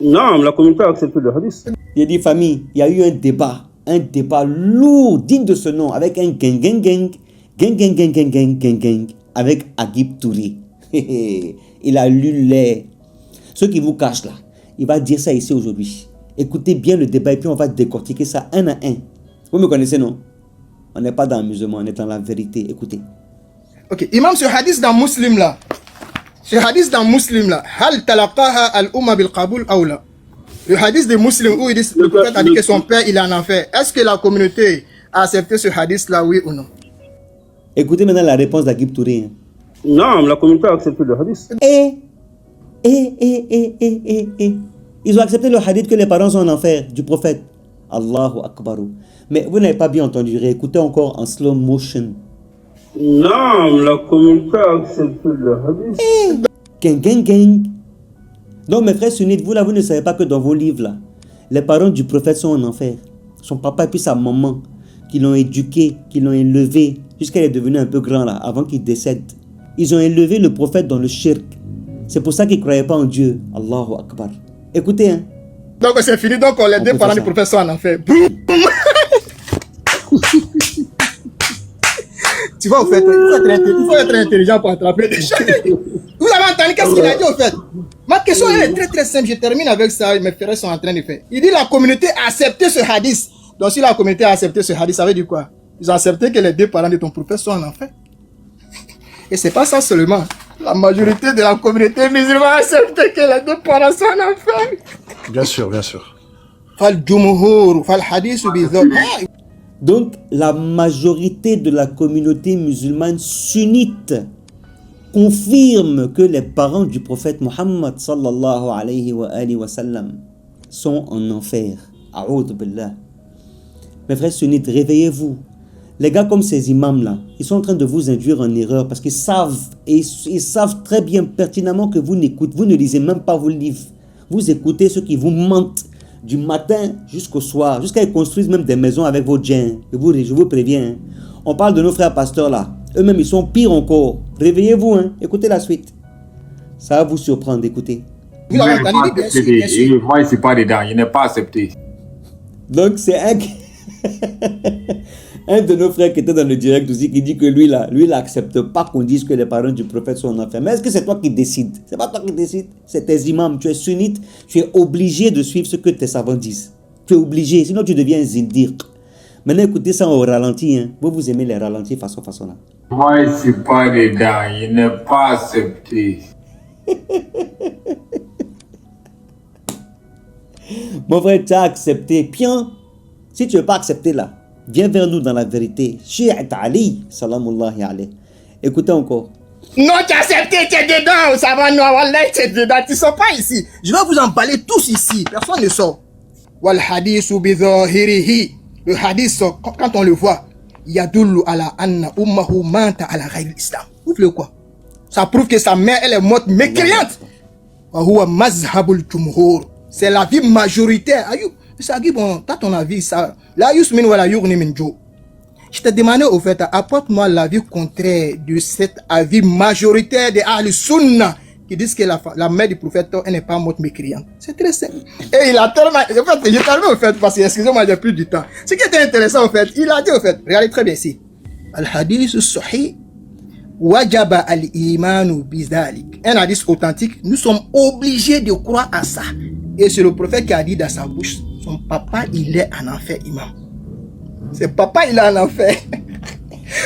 Non, la communauté a accepté le hadith. Il dit famille, il y a eu un débat lourd, digne de ce nom, avec un gang, avec Agib Touré. Il a lu les... Ceux qui vous cachent là, il va dire ça ici aujourd'hui. Écoutez bien le débat et puis on va décortiquer ça un à un. Vous me connaissez, non? On n'est pas dans l'amusement, on est dans la vérité. Écoutez. Ok, imam, ce hadith dans Muslim là, hal talaqaha al-umma bil qaboul ou la? Le hadith de Muslim où il dit le prophète a dit que son père il est en enfer. Est-ce que la communauté a accepté ce hadith là, oui ou non? Écoutez maintenant la réponse d'Agib Touré. Non, la communauté a accepté le hadith. Ils ont accepté le hadith que les parents sont en enfer du prophète. Allahu Akbar. Mais vous n'avez pas bien entendu. Réécoutez encore en slow motion. Non, la communauté a accepté le hadith. Gang. Donc mes frères sunnites, vous là, vous ne savez pas que dans vos livres là, les parents du prophète sont en enfer. Son papa et puis sa maman, qui l'ont éduqué, qui l'ont élevé, jusqu'à il est devenu un peu grand là, avant qu'il décède. Ils ont élevé le prophète dans le shirk. C'est pour ça qu'ils ne croyaient pas en Dieu. Allahu Akbar. Écoutez, hein. Donc c'est fini, donc les deux parents du prophète sont en enfer. Tu vois, au fait, il faut être intelligent pour attraper des gens. Vous avez entendu qu'est-ce qu'il a dit au fait? Ma question elle est très simple, je termine avec ça, mes frères sont en train de faire. Il dit la communauté a accepté ce hadith. Donc si la communauté a accepté ce hadith, ça veut dire quoi? Ils ont accepté que les deux parents de ton prophète soient en enfer. Et c'est pas ça seulement. La majorité de la communauté musulmane a accepté que les deux parents soient en enfer. Bien sûr, bien sûr. Donc, la majorité de la communauté musulmane sunnite confirme que les parents du prophète Muhammad sallallahu alayhi wa sallam sont en enfer. A'udhu billah. Mes frères sunnites, réveillez-vous. Les gars comme ces imams-là, ils sont en train de vous induire en erreur parce qu'ils savent, et ils savent très bien pertinemment que vous n'écoutez, vous ne lisez même pas vos livres. Vous écoutez ceux qui vous mentent du matin jusqu'au soir, jusqu'à ils construisent même des maisons avec vos djinns. Je vous préviens. On parle de nos frères pasteurs là. Eux-mêmes, ils sont pires encore. Réveillez-vous, hein. Écoutez la suite. Ça va vous surprendre, écoutez. Vous l'avez entendu, bien sûr. Moi, je ne suis pas dedans. Il n'est pas accepté. Donc, c'est un de nos frères qui était dans le direct aussi qui dit que lui, il n'accepte pas qu'on dise que les parents du prophète sont en enfer. Mais est-ce que c'est toi qui décides? C'est pas toi qui décides. C'est tes imams. Tu es sunnite. Tu es obligé de suivre ce que tes savants disent. Tu es obligé. Sinon, tu deviens un zindir. Maintenant, écoutez ça au ralenti. Hein. Vous aimez les ralentis façon là. Moi, je ne suis pas dedans. Il n'est pas accepté. Mon frère, tu as accepté. Bien, si tu ne veux pas accepter là, viens vers nous dans la vérité. Shi'at Ali, salamullahi alayhi. Écoutez encore. Non, tu as accepté, tu es dedans. Ça va, non, wallah, tu es dedans. Tu ne sors pas ici. Je vais vous emballer tous ici. Personne ne sort. Wal hadithu bi dhahirihi. Le hadith, quand on le voit, yadullu ala anna ummahu manta ala ghayr l'islam. Vous voulez quoi? Ça prouve que sa mère, elle est morte mécréante. Wa huwa mazhabul jumhur. C'est la vie majoritaire. Ça dit, bon, t'as ton avis, ça. La yusmin wa la yughni min jo. Je t'ai demandé au fait, apporte-moi l'avis contraire de cet avis majoritaire des Ahl Sunnah qui disent que la mère du prophète, elle n'est pas morte mécréante. C'est très simple. Et il a tellement, en fait, j'ai tellement au fait, parce que, excusez-moi, j'ai plus du temps. Ce qui était intéressant au fait, il a dit au fait, regardez très bien ici. Al-hadith sahih wajaba al-imanu bizalik. Un hadith authentique, nous sommes obligés de croire à ça. Et c'est le prophète qui a dit dans sa bouche, son papa, il est en enfer, imam. C'est papa, il est en enfer.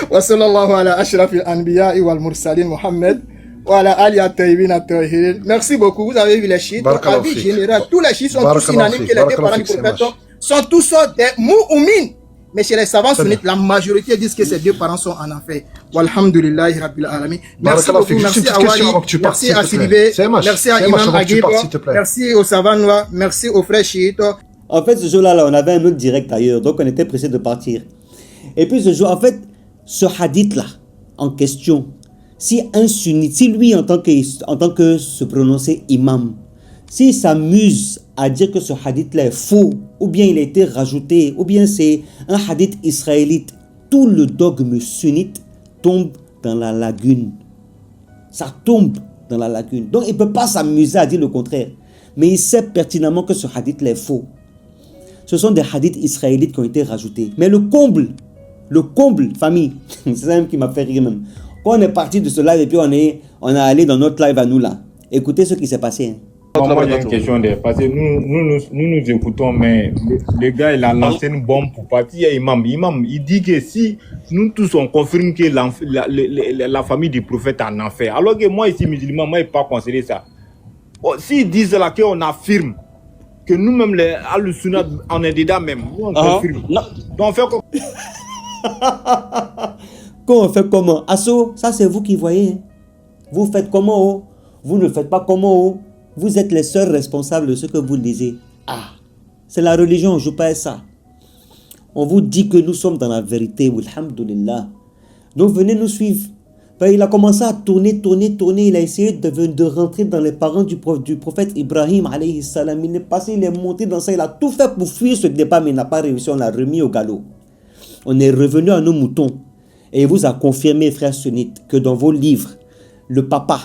Wa sallallahu ala ashrafil anbiya'i wal mursalin Muhammad. Voilà, merci beaucoup. Vous avez vu les chiites. En vie générale, tous les chiites sont tous unanimes que les deux parents du prophète sont tous des mu'min. Mais chez les savants sunnites, la majorité disent que ces deux parents sont en enfer. Walhamdulillahi rabbil alamin. Merci beaucoup. Merci à Wali. Merci à Sidibé. Merci à Imam Agib. Merci aux savants noirs. Merci aux frères chiites. En fait, ce jour-là, on avait un autre direct ailleurs. Donc, on était pressé de partir. Et puis, ce jour, en fait, ce hadith-là, en question, si un sunnite, si lui, en tant que se prononcer imam, s'il s'amuse à dire que ce hadith-là est faux, ou bien il a été rajouté, ou bien c'est un hadith israélite, tout le dogme sunnite tombe dans la lagune. Ça tombe dans la lagune. Donc, il ne peut pas s'amuser à dire le contraire. Mais il sait pertinemment que ce hadith-là est faux. Ce sont des hadiths israélites qui ont été rajoutés. Mais le comble, famille, c'est ça même qui m'a fait rire même. Quand on est parti de ce live et puis on est allé dans notre live à nous là, écoutez ce qui s'est passé. Moi, il y a une question parce que nous écoutons, mais le gars, il a lancé une bombe pour partir. Imam, il dit que si nous tous on confirme que la famille du prophète en enfer, alors que moi ici musulman, moi, je n'ai pas considéré ça. S'ils disent là qu'on affirme que nous-mêmes, les Al-Sunnat, on est dedans même, on confirme. Donc on fait quoi? Quand on fait comment? Asso, ça c'est vous qui voyez. Vous faites comment? Oh? Vous ne faites pas comment? Oh? Vous êtes les seuls responsables de ce que vous lisez. Ah, c'est la religion, on ne joue pas à ça. On vous dit que nous sommes dans la vérité, alhamdulillah. Donc venez nous suivre. Il a commencé à tourner. Il a essayé de rentrer dans les parents du prophète Ibrahim, alayhi salam. Il est passé, il est monté dans ça. Il a tout fait pour fuir ce débat, mais il n'a pas réussi. On l'a remis au galop. On est revenu à nos moutons. Et il vous a confirmé, frères sunnites, que dans vos livres, le papa,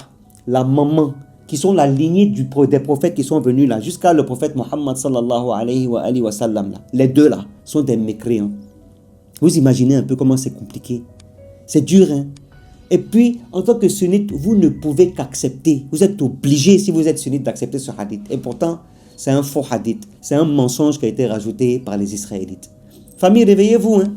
la maman, qui sont la lignée des prophètes qui sont venus là, jusqu'à le prophète Mohammed sallallahu alayhi wa sallam là. Les deux là sont des mécréants. Vous imaginez un peu comment c'est compliqué. C'est dur, hein. Et puis, en tant que sunnite, vous ne pouvez qu'accepter. Vous êtes obligé, si vous êtes sunnite, d'accepter ce hadith. Et pourtant, c'est un faux hadith. C'est un mensonge qui a été rajouté par les Israélites. Famille, réveillez-vous, hein.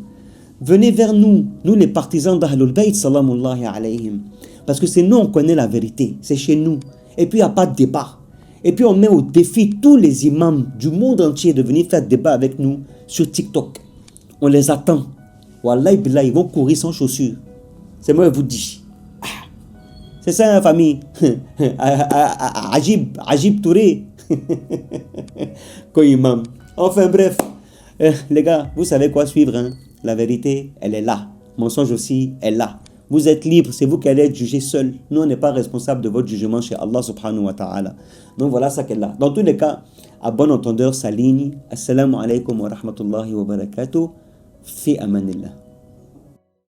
Venez vers nous, les partisans d'Ahlul Bayt, salamullahi alayhim. Parce que c'est nous, on connaît la vérité. C'est chez nous. Et puis, il n'y a pas de débat. Et puis, on met au défi tous les imams du monde entier de venir faire débat avec nous sur TikTok. On les attend. Wallahi billah, ils vont courir sans chaussures. C'est moi qui vous dis. C'est ça, la famille. Ajib Touré. Imam. Enfin, bref. Les gars, vous savez quoi suivre, hein? La vérité, elle est là. Mensonge aussi, elle est là. Vous êtes libre, c'est vous qui allez être jugé seul. Nous, on n'est pas responsable de votre jugement chez Allah subhanahu wa ta'ala. Donc voilà ça qu'elle a. Dans tous les cas, à bon entendeur, sa ligne. Assalamu alaikum wa rahmatullahi wa barakatuh. Fi amanillah.